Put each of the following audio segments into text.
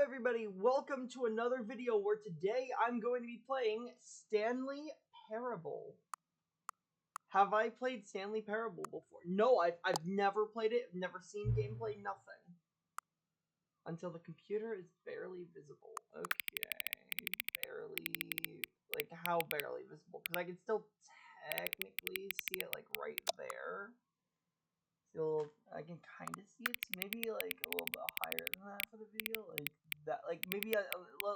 everybody, welcome to another video where today I'm going to be playing Stanley Parable. Have I played Stanley Parable before? No, I've never played it, I've never seen gameplay, nothing. Until the computer is barely visible. Okay, barely, like how barely visible? Because I can still technically see it like right there. Still, I can kind of see it, so maybe like a little bit higher than that for the video, like that, like maybe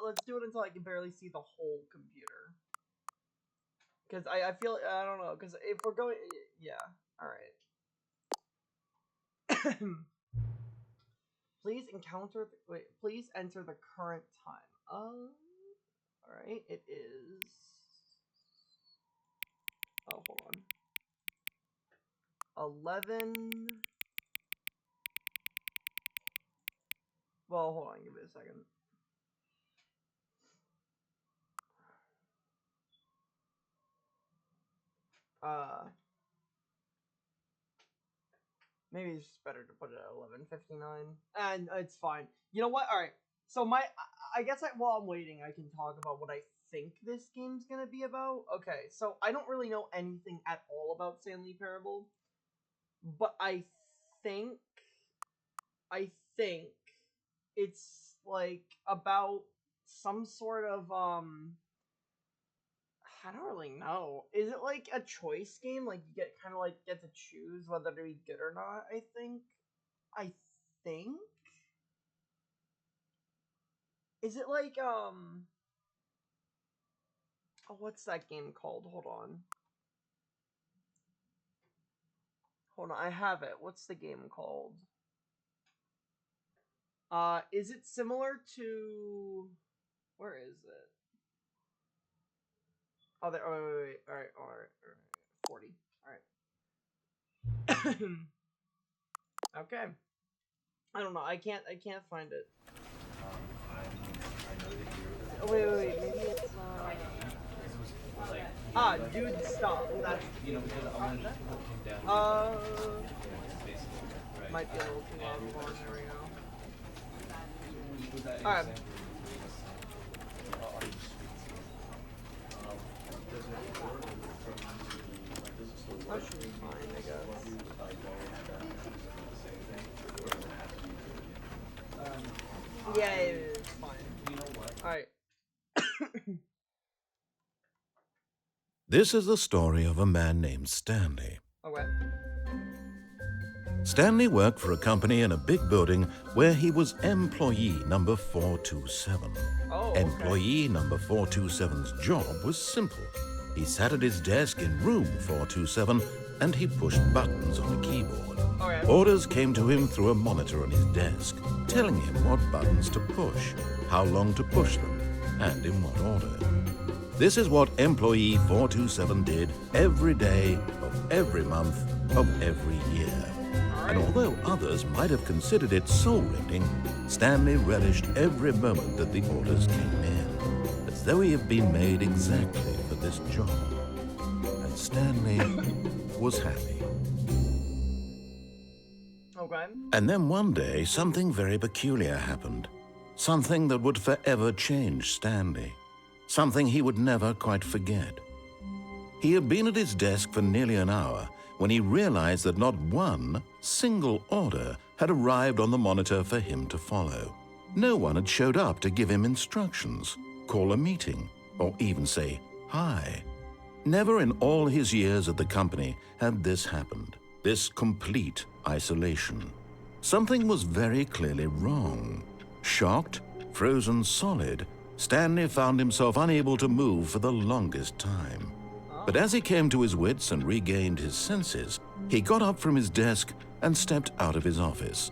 let's do it until I can barely see the whole computer. Because I feel, I don't know, because if we're going, yeah, alright. Please please enter the current time. Alright, it is, oh, hold on. 11. Well, hold on, give me a second. Maybe it's just better to put it at 11:59, and it's fine. You know what? All right. So I guess while I'm waiting, I can talk about what I think this game's gonna be about. Okay, so I don't really know anything at all about Stanley Parable, but I think it's like about some sort of I don't really know. Is it like a choice game? Like you get to choose whether to be good or not, I think. Is it like oh, what's that game called? Hold on. I have it. What's the game called? Is it similar to, where is it? Oh, there. Oh, wait. All right. 40. All right. Okay. I don't know. I can't find it. Oh, wait. Maybe it's dude, stop. That's might be a little too loud. Hold on, there we go. All right. That should be fine, I guess. Yeah, it is fine. Alright. This is the story of a man named Stanley. Okay. Stanley worked for a company in a big building where he was employee number 427. Oh, okay. Employee number 427's job was simple. He sat at his desk in room 427 and he pushed buttons on a keyboard. Okay. Orders came to him through a monitor on his desk, telling him what buttons to push, how long to push them, and in what order. This is what employee 427 did every day of every month of every year. And although others might have considered it soul-rending, Stanley relished every moment that the orders came in, as though he had been made exactly for this job. And Stanley was happy. Okay. And then one day, something very peculiar happened. Something that would forever change Stanley. Something he would never quite forget. He had been at his desk for nearly an hour when he realized that not one single order had arrived on the monitor for him to follow. No one had showed up to give him instructions, call a meeting, or even say hi. Never in all his years at the company had this happened, this complete isolation. Something was very clearly wrong. Shocked, frozen solid, Stanley found himself unable to move for the longest time. But as he came to his wits and regained his senses, he got up from his desk and stepped out of his office.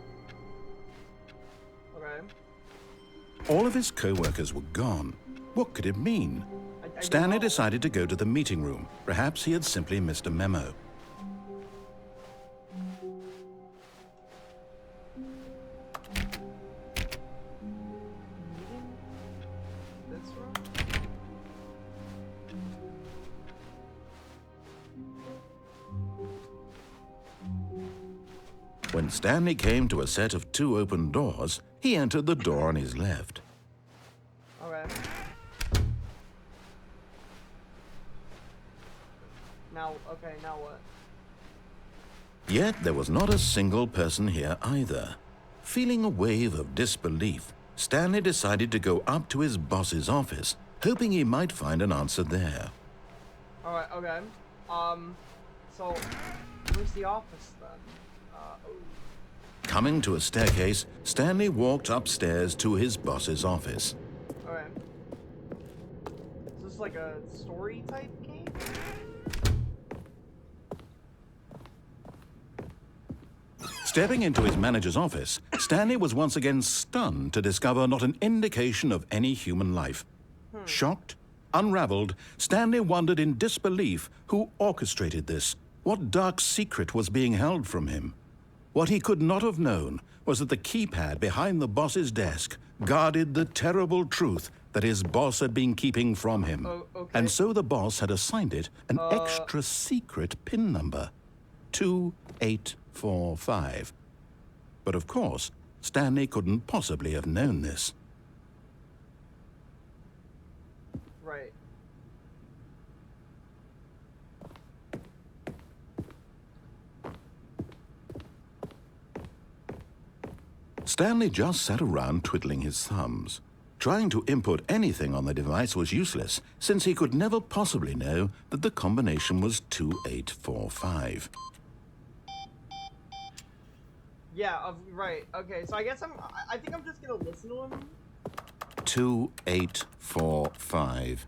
Okay. All of his co-workers were gone. What could it mean? Stanley decided to go to the meeting room. Perhaps he had simply missed a memo. When Stanley came to a set of 2 open doors, he entered the door on his left. Okay, now what? Yet there was not a single person here either. Feeling a wave of disbelief, Stanley decided to go up to his boss's office, hoping he might find an answer there. Alright, okay. So, where's the office then? Coming to a staircase, Stanley walked upstairs to his boss's office. Alright. Is this like a story type game? Stepping into his manager's office, Stanley was once again stunned to discover not an indication of any human life. Shocked, unraveled, Stanley wondered in disbelief who orchestrated this, what dark secret was being held from him. What he could not have known was that the keypad behind the boss's desk guarded the terrible truth that his boss had been keeping from him. Okay. And so the boss had assigned it an extra secret PIN number, 2845. But of course, Stanley couldn't possibly have known this. Right. Stanley just sat around twiddling his thumbs. Trying to input anything on the device was useless, since he could never possibly know that the combination was 2845. Yeah, right. Okay, so I guess I think I'm just gonna listen to him. 2845.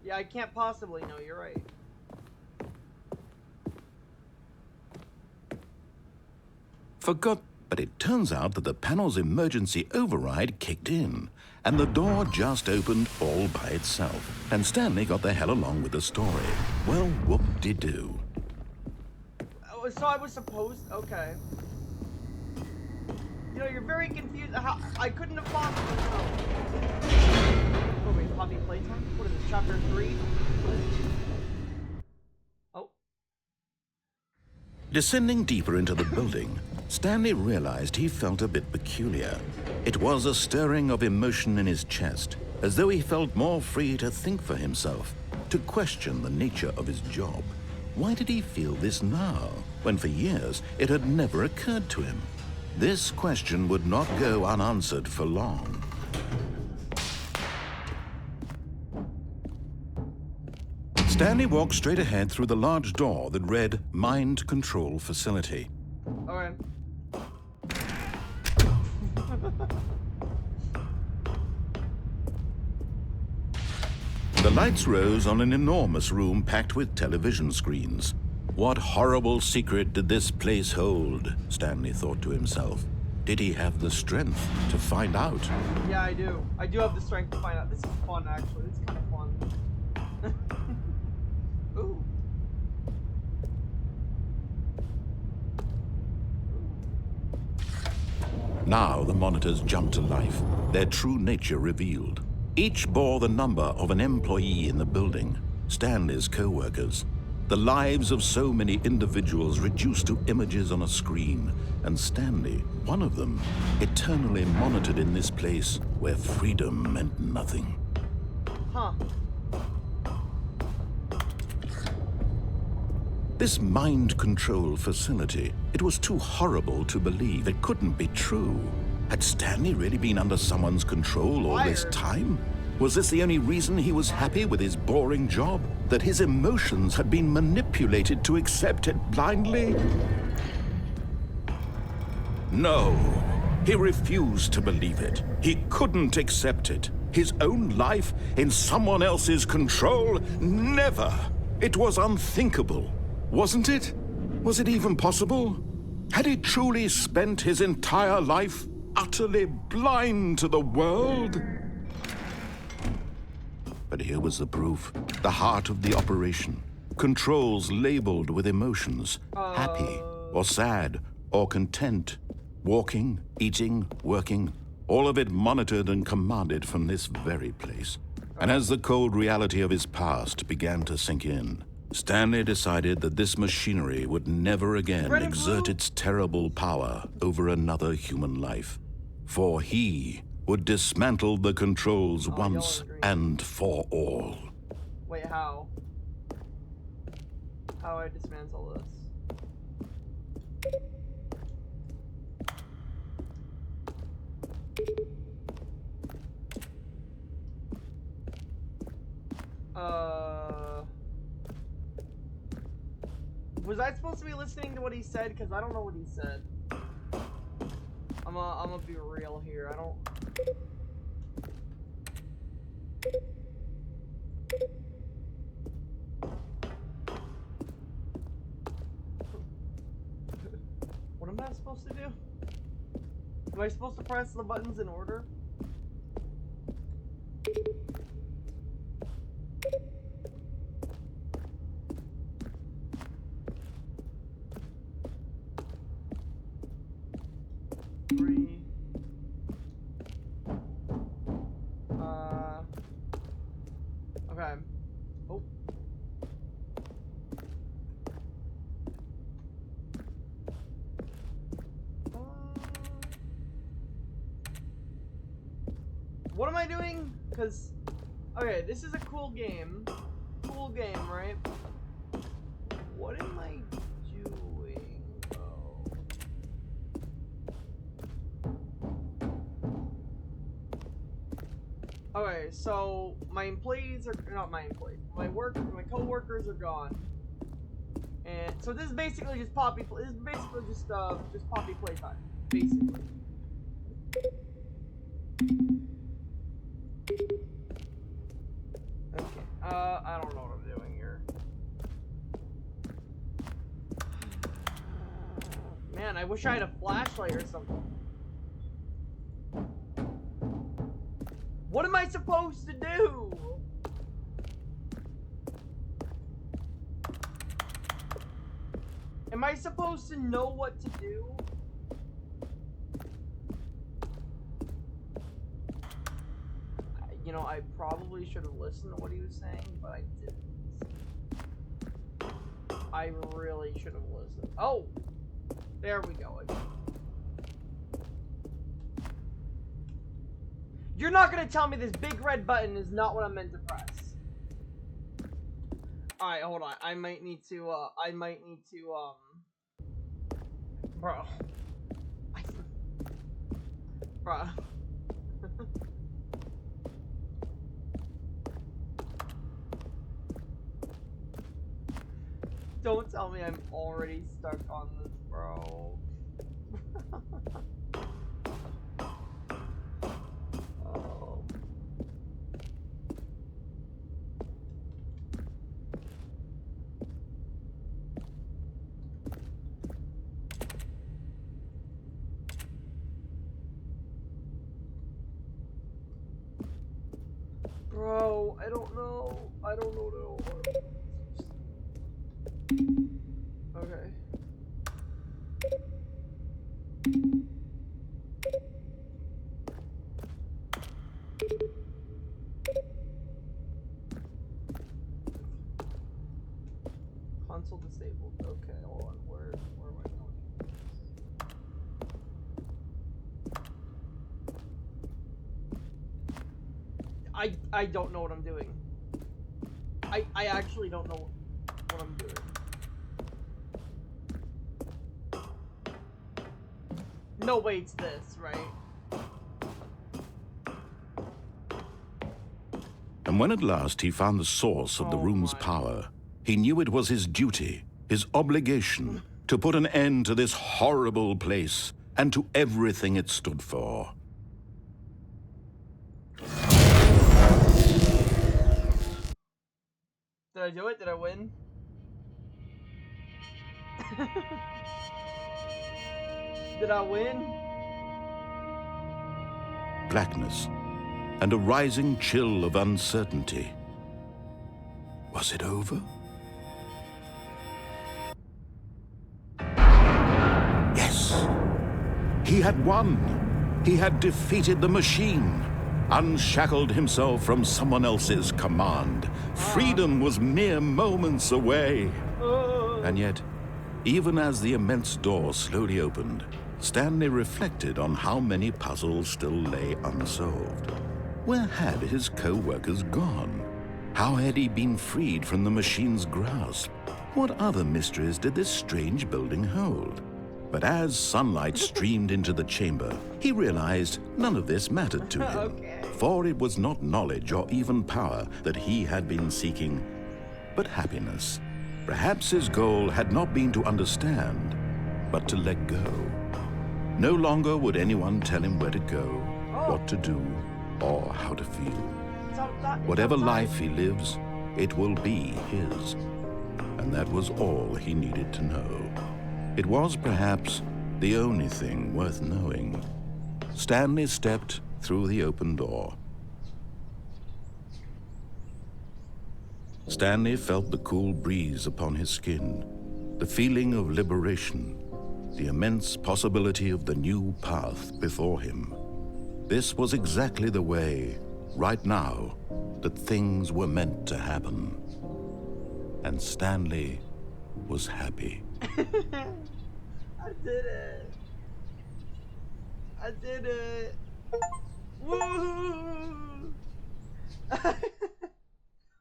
Yeah, I can't possibly know, you're right. Forgot, but it turns out that the panel's emergency override kicked in, and the door just opened all by itself, and Stanley got the hell along with the story. Well, whoop-de-doo. Oh, so I was supposed... Okay. You know, you're very confused. I couldn't have possibly known. Oh, wait, hobby playtime? What is this, chapter 3? Oh. Descending deeper into the building, Stanley realized he felt a bit peculiar. It was a stirring of emotion in his chest, as though he felt more free to think for himself, to question the nature of his job. Why did he feel this now, when for years it had never occurred to him? This question would not go unanswered for long. Stanley walked straight ahead through the large door that read Mind Control Facility. Alright. The lights rose on an enormous room packed with television screens. What horrible secret did this place hold? Stanley thought to himself. Did he have the strength to find out? Yeah, I do. I do have the strength to find out. This is fun, actually. It's kind of fun. Ooh. Now the monitors jumped to life, their true nature revealed. Each bore the number of an employee in the building, Stanley's co-workers. The lives of so many individuals reduced to images on a screen, and Stanley, one of them, eternally monitored in this place where freedom meant nothing. Huh. This mind control facility, it was too horrible to believe. It couldn't be true. Had Stanley really been under someone's control all this time? Was this the only reason he was happy with his boring job? That his emotions had been manipulated to accept it blindly? No, he refused to believe it. He couldn't accept it. His own life in someone else's control? Never! It was unthinkable. Wasn't it? Was it even possible? Had he truly spent his entire life utterly blind to the world? But here was the proof, the heart of the operation. Controls labeled with emotions, happy or sad or content. Walking, eating, working, all of it monitored and commanded from this very place. And as the cold reality of his past began to sink in, Stanley decided that this machinery would never again Red and exert blue? its terrible power over another human life, for he would dismantle the controls once green. and for all. Wait, how? How I dismantle this? Was I supposed to be listening to what he said? Because I don't know what he said. I'm gonna be real here. I don't... What am I supposed to do? Am I supposed to press the buttons in order? Three. Okay. Oh. What am I doing? Because, okay, this is a cool game. Cool game, right? What am I doing, though? Okay, so my employees are not my employees. My co-workers are gone, and so this is basically just Poppy. This is basically just Poppy playtime, basically. Okay. I don't know what I'm doing here. Man, I wish I had a flashlight or something. What am I supposed to do? Am I supposed to know what to do? You know, I probably should have listened to what he was saying, but I didn't. I really should have listened. Oh! There we go again. You're not gonna tell me this big red button is not what I'm meant to press. Alright, hold on. I might need to, Bro. Bro. Don't tell me I'm already stuck on this, bro. Oh. Bro, I don't know. I don't know. Okay. Console disabled. Okay, hold on. Where am I going? I don't know what I'm doing. I actually don't know what I'm doing. No, wait, it's this, right? And when at last he found the source of the room's power, he knew it was his duty, his obligation, to put an end to this horrible place and to everything it stood for. Did I do it? Did I win? Did I win? Blackness and a rising chill of uncertainty. Was it over? Yes. He had won. He had defeated the machine. unshackled himself from someone else's command. Freedom was mere moments away. And yet, even as the immense door slowly opened, Stanley reflected on how many puzzles still lay unsolved. Where had his co-workers gone? How had he been freed from the machine's grasp? What other mysteries did this strange building hold? But as sunlight streamed into the chamber, he realized none of this mattered to him. For it was not knowledge or even power that he had been seeking, but happiness. Perhaps his goal had not been to understand, but to let go. No longer would anyone tell him where to go, what to do, or how to feel. Whatever life he lives, it will be his. And that was all he needed to know. It was perhaps the only thing worth knowing. Stanley stepped through the open door. Stanley felt the cool breeze upon his skin, the feeling of liberation, the immense possibility of the new path before him. This was exactly the way, right now, that things were meant to happen. And Stanley was happy. I did it. I did it. Woo!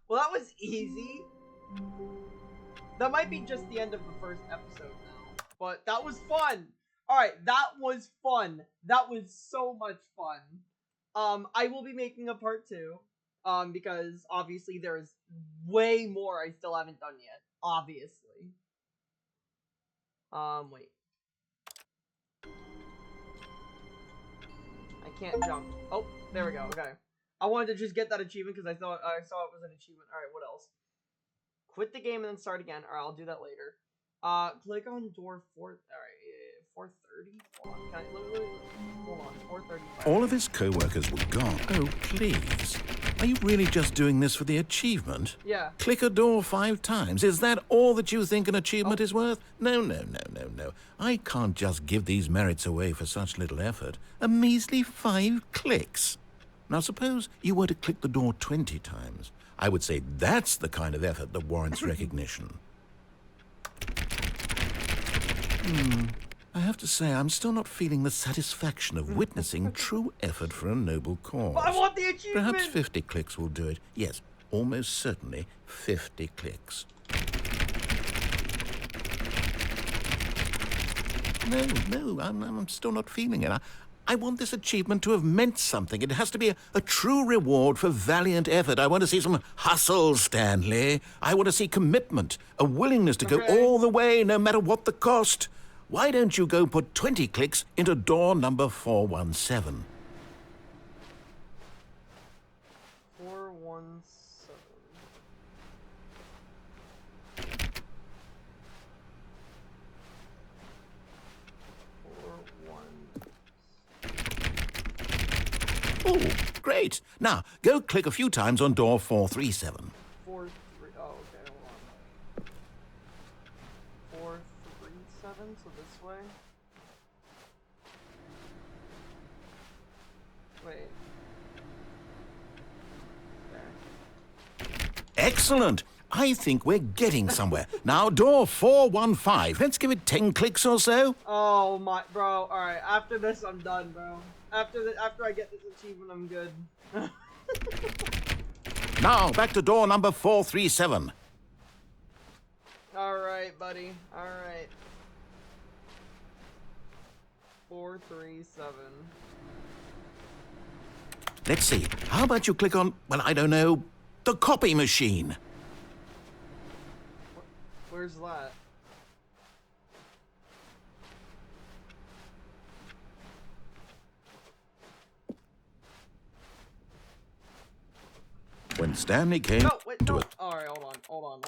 Well, that was easy. That might be just the end of the first episode now. But that was fun. Alright, that was fun. That was so much fun. I will be making a part 2. Because obviously there is way more I still haven't done yet. Obviously. Wait. I can't jump. Oh, there we go. Okay. I wanted to just get that achievement because I saw it was an achievement. Alright, what else? Quit the game and then start again. Alright, I'll do that later. Click on door 4. Alright, 430? Hold on. Hold on. 435. All of his co-workers were gone. Oh, please. Are you really just doing this for the achievement? Yeah. Click a door 5 times. Is that all that you think an achievement is worth? No. I can't just give these merits away for such little effort. A measly 5 clicks. Now, suppose you were to click the door 20 times. I would say that's the kind of effort that warrants recognition. I have to say, I'm still not feeling the satisfaction of witnessing true effort for a noble cause. But I want the achievement! Perhaps 50 clicks will do it. Yes, almost certainly 50 clicks. No, I'm still not feeling it. I want this achievement to have meant something. It has to be a true reward for valiant effort. I want to see some hustle, Stanley. I want to see commitment, a willingness to go all the way, no matter what the cost. Why don't you go put 20 clicks into door number 417? 417. 417. Oh, great. Now, go click a few times on door 437. 43. Oh, okay, hold on. 437, so this way. Wait. There. Excellent. I think we're getting somewhere. Now, door 415. Let's give it 10 clicks or so. Oh my, bro. All right, after this, I'm done, bro. After I get this achievement, I'm good. Now, back to door number 437. All right, buddy. All right. 437. Let's see. How about you click on, well, I don't know, the copy machine? Where's that? When Stanley came No, wait, no. to it. All right, hold on. All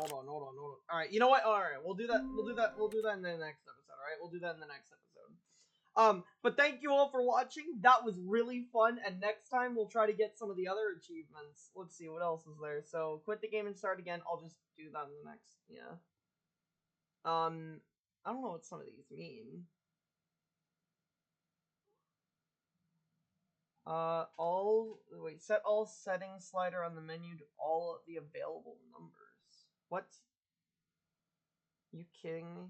right, you know what? All right, we'll do that in the next episode. All right, we'll do that in the next episode. But thank you all for watching. That was really fun, and next time we'll try to get some of the other achievements. Let's see what else is there. So quit the game and start again. I'll just do that in the next. Yeah. I don't know what some of these mean. Set all settings slider on the menu to all of the available numbers. What? You kidding me?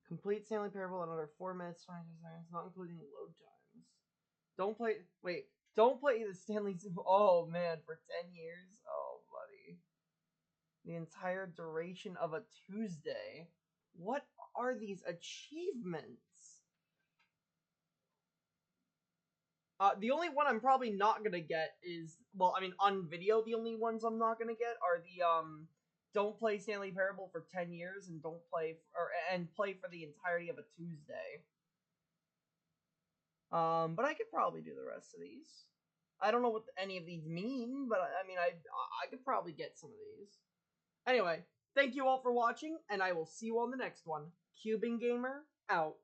Complete Stanley Parable in under 4 minutes, 22 seconds, not including load times. Don't play the Stanley Oh man, for 10 years? Oh buddy. The entire duration of a Tuesday. What are these achievements? The only one I'm probably not gonna get is, well, I mean, on video, the only ones I'm not gonna get are the, don't play Stanley Parable for 10 years and play for the entirety of a Tuesday. But I could probably do the rest of these. I don't know what any of these mean, but I mean, I could probably get some of these. Anyway, thank you all for watching, and I will see you on the next one. Cubing Gamer, out.